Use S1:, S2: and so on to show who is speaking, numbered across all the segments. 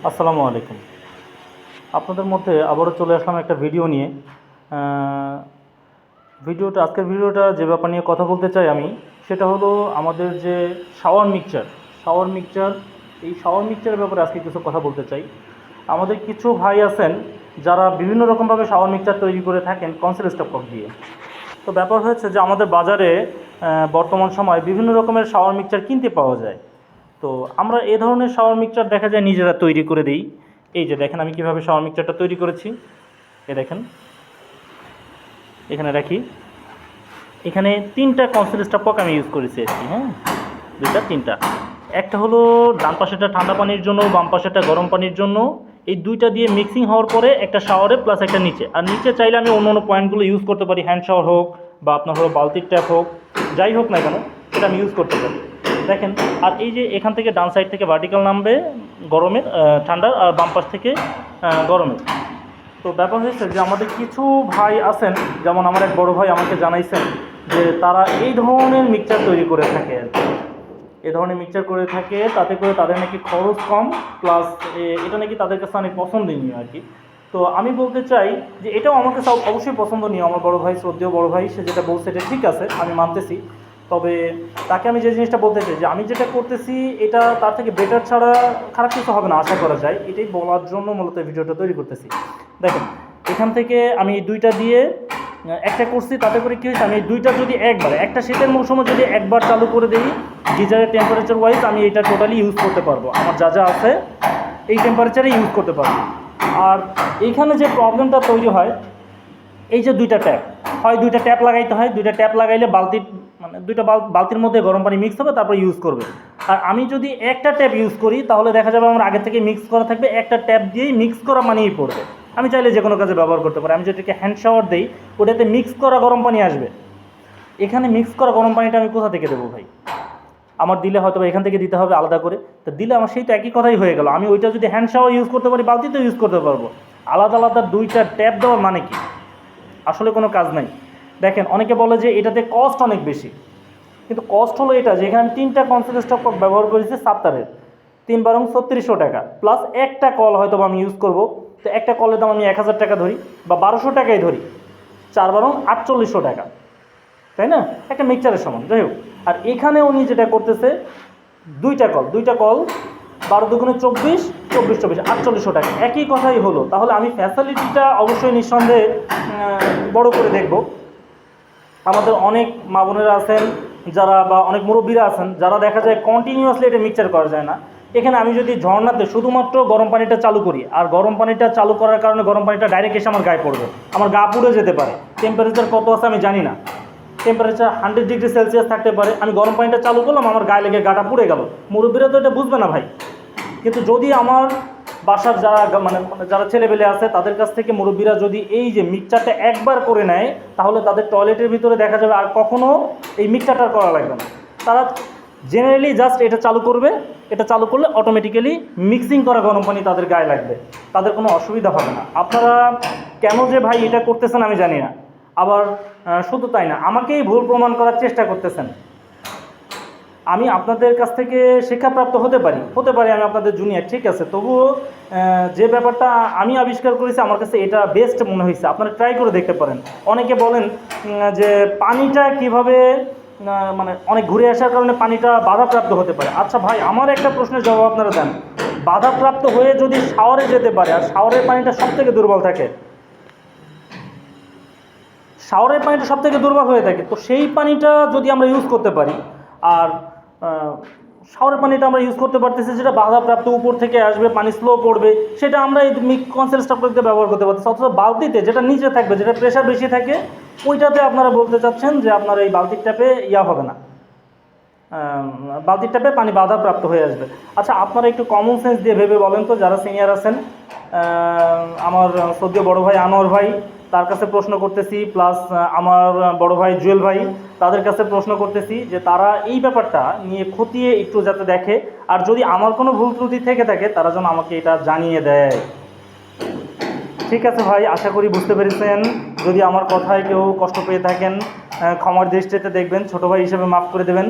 S1: আসসালামু আলাইকুম। আপনাদের মধ্যে আবারও চলে আসলাম একটা ভিডিও নিয়ে। আহ, আজকের ভিডিওটা যে ব্যাপার নিয়ে কথা বলতে চাই আমি, সেটা হলো আমাদের যে শাওয়ার মিক্সচার এই শাওয়ার মিক্সচারের ব্যাপারে আজকে কিছু কথা বলতে চাই। আমাদের কিছু ভাই আছেন যারা বিভিন্ন রকমভাবে শাওয়ার মিক্সচার তৈরি করে থাকেন কনসেল স্টক দিয়ে। তো ব্যাপার হয়েছে যে আমাদের বাজারে বর্তমান সময়ে বিভিন্ন রকমের শাওয়ার মিক্সচার কিনতে পাওয়া যায়। তো আমরা এ ধরনের শাওয়ার মিক্সচার দেখা যায় নিজেরা তৈরি করে দিই। এই যে দেখেন আমি কীভাবে শাওয়ার মিক্সচারটা তৈরি করেছি। এ দেখেন, এখানে রাখি। এখানে 3টা কনসেল স্টক আমি ইউজ করেছি আর কি। হ্যাঁ, 2টা 3টা। একটা হলো ডান পাশেটা ঠান্ডা পানির জন্য, বাম পাশেটা গরম পানির জন্য। এই 2টা দিয়ে মিক্সিং হওয়ার পরে একটা শাওয়ারে প্লাস একটা নিচে, আর নিচে চাইলে আমি অন্য অন্য পয়েন্টগুলো ইউজ করতে পারি। হ্যান্ড শাওয়ার হোক বা আপনার হলো বালতির ট্যাপ হোক, যাই হোক না কেন এটা আমি ইউজ করতে পারি। দেখেন, আর এই যে এখান থেকে ডান সাইড থেকে ভার্টিক্যাল নামবে গরমের, ঠান্ডার, আর বাম পাশ থেকে গরমের। তো ব্যাপার হয়েছে যে আমাদের কিছু ভাই আছেন, যেমন আমার এক বড় ভাই আমাকে জানাইছেন যে তারা এই ধরনের মিক্সচার তৈরি করে থাকে আর কি। এ ধরনের মিক্সচার করে থাকে, তাতে করে তাদের নাকি খরচ কম, প্লাস এটা নাকি তাদের কাছে অনেক পছন্দনীয় আর কি। তো আমি বলতে চাই যে এটাও আমার কাছে অবশ্যই পছন্দনীয়। আমার বড় ভাই, শ্রদ্ধেয় বড় ভাই, সে যেটা বলছে এটা ঠিক আছে, আমি মানতেছি। তবে তাকে আমি যে জিনিসটা বলতে চাই যে আমি যেটা করতেছি এটা তার থেকে বেটার ছাড়া খারাপ কিছু হবে না আশা করা যায়, এটাই বলার জন্য মূলত ভিডিওটা তৈরি করতেছি। দেখেন, এখান থেকে আমি 2টা দিয়ে একটা করছি, তাতে করে কী হয়েছে, আমি 2টা যদি একটা শীতের মৌসুমে যদি একবার চালু করে দিই গিজারের টেম্পারেচার ওয়াইজ, আমি এটা টোটালি ইউজ করতে পারবো। আমার যা যা আছে এই টেম্পারেচারে ইউজ করতে পারবো। আর এইখানে যে প্রবলেমটা তৈরি হয়, এই যে 2টা ট্যাপ, হয় 2টা ট্যাপ লাগাইতে হয়। 2টা ট্যাপ লাগাইলে বালতির, মানে 2টা বালতির মধ্যে গরম পানি মিক্স হবে, তারপর ইউজ করবে। আর আমি যদি একটা ট্যাপ ইউজ করি তাহলে দেখা যাবে আমার আগে থেকে মিক্স করা থাকবে, একটা ট্যাপ দিয়েই মিক্স করা পানিই পড়বে। আমি চাইলে যে কোনো কাজে ব্যবহার করতে পারি। আমি যেটাকে হ্যান্ড শাওয়ার দিই, ওটাতে মিক্স করা গরম পানি আসবে। এখানে মিক্স করা গরম পানিটা আমি কোথা থেকে দেবো ভাই? আমার দিলে হয়তো এখান থেকে দিতে হবে আলাদা করে। তো দিলে আমার সেই তো একই কথাই হয়ে গেল। আমি ওইটা যদি হ্যান্ড শাওয়ার ইউজ করতে পারি, বালতিতেও ইউজ করতে পারবো। আলাদা আলাদা 2টা ট্যাপ দেওয়ার মানে কি? আসলে কোনো কাজ নাই। দেখেন, অনেকে বলে যে এটাতে কস্ট অনেক বেশি, কিন্তু কস্ট হলো এটা যে এখানে 3টা কনসেল স্টক ব্যবহার করেছি 7টারের, 3 বারং 3600 টাকা, প্লাস একটা কল হয়তো আমি ইউজ করব। তো একটা কলের দাম আমি 1000 টাকা ধরি বা 1200 টাকাই ধরি, 4 বারং 4800 টাকা, তাই না? একটা মিক্সচারের সমান, যাই হোক। আর এখানে উনি যেটা করতেছে 2টা কল 12 দুগুণে 24, 24 24 4800 টাকা, একই কথাই হলো। তাহলে আমি ফ্যাসিলিটিটা অবশ্যই নিঃসন্দেহে বড় করে দেখব। আমাদের অনেক মা বোনেরা আছেন যারা, বা অনেক মুরব্বীরা আছেন যারা দেখা যায় কন্টিনিউয়াসলি এটা মিক্সচার করা যায় না। এখানে আমি যদি ঝর্ণাতে শুধুমাত্র গরম পানিটা চালু করি, আর গরম পানিটা চালু করার কারণে গরম পানিটা ডাইরেক্ট এসে আমার গায়ে পড়বে, আমার গা পুড়ে যেতে পারে। টেম্পারেচার কত আছে আমি জানি না, টেম্পারেচার 100 ডিগ্রি সেলসিয়াস থাকতে পারে। আমি গরম পানিটা চালু করলাম, আমার গায়ে লেগে গাটা পুড়ে গেল। মুরব্বীরা তো এটা বুঝবে না ভাই। কিন্তু যদি আমার বাসার যারা যারা ছেলেবেলে আছে তাদের কাছ থেকে মুরব্বীরা যদি এই যে মিক্সচারটা একবার করে নেয়, তাহলে তাদের টয়লেটের ভিতরে দেখা যাবে আর কখনও এই মিক্সচারটা করা লাগবে না। তারা জেনারেলি জাস্ট এটা চালু করবে, এটা চালু করলে অটোমেটিক্যালি মিক্সিং করা গরম পানি তাদের গায়ে লাগবে, তাদের কোনো অসুবিধা হবে না। আপনারা কেন যে ভাই এটা করতেছেন আমি জানি না। আবার শুধু তাই না, আমাকেই ভুল প্রমাণ করার চেষ্টা করতেছেন। আমি আপনাদের কাছ থেকে শিক্ষাপ্রাপ্ত হতে পারি, আমি আপনাদের জুনিয়র, ঠিক আছে। তবুও যে ব্যাপারটা আমি আবিষ্কার করেছি আমার কাছে এটা বেস্ট মনে হয়েছে। আপনারা ট্রাই করে দেখতে পারেন। অনেকে বলেন যে পানিটা কিভাবে, মানে অনেক ঘুরে আসার কারণে পানিটা বাধাপ্রাপ্ত হতে পারে। আচ্ছা ভাই, আমার একটা প্রশ্নের জবাব আপনারা দেন। বাধাপ্রাপ্ত হয়ে যদি শাওয়ারে যেতে পারে, আর শাওয়ারের পানিটা সবথেকে দুর্বল থাকে, শাওয়ারের পানিটা সবথেকে দুর্বল হয়ে থাকে, তো সেই পানিটা যদি আমরা ইউজ করতে পারি, আর শাওয়ারের পানিটা আমরা ইউজ করতে পারতেছি যেটা বাধাপ্রাপ্ত, উপর থেকে আসবে, পানি স্লো পড়বে, সেটা আমরা এই কনসেল স্টকটাতে ব্যবহার করতে পারতেছি। অথচ বালতিতে যেটা নিচে থাকবে, যেটা প্রেশার বেশি থাকে, ওইটাতে আপনারা বলতে চাচ্ছেন যে আপনার এই বালতির ট্যাপে হবে না, বালতির ট্যাপে পানি বাধাপ্রাপ্ত হয়ে আসবে। আচ্ছা, আপনারা একটু কমন সেন্স দিয়ে ভেবে বলেন তো, যারা সিনিয়র আছেন। আমার শ্রদ্ধেয় বড় ভাই আনোয়ার ভাই, তার কাছে প্রশ্ন করতেছি, প্লাস আমার বড় ভাই জুয়েল ভাই, তাদের কাছে প্রশ্ন করতেছি যে তারা এই ব্যাপারটা নিয়ে খতিয়ে একটু যাতে দেখে, আর যদি আমার কোনো ভুল ত্রুটি থেকে থাকে তারা যেন আমাকে এটা জানিয়ে দেয়। ঠিক আছে ভাই, আশা করি বুঝতে পেরেছেন। যদি আমার কথায় কেউ কষ্ট পেয়ে থাকেন, ক্ষমার দৃষ্টিতে দেখবেন, ছোটো ভাই হিসেবে মাফ করে দেবেন।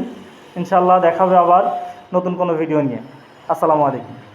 S1: ইনশাল্লাহ দেখা হবে আবার নতুন কোনো ভিডিও নিয়ে। আসসালামু আলাইকুম।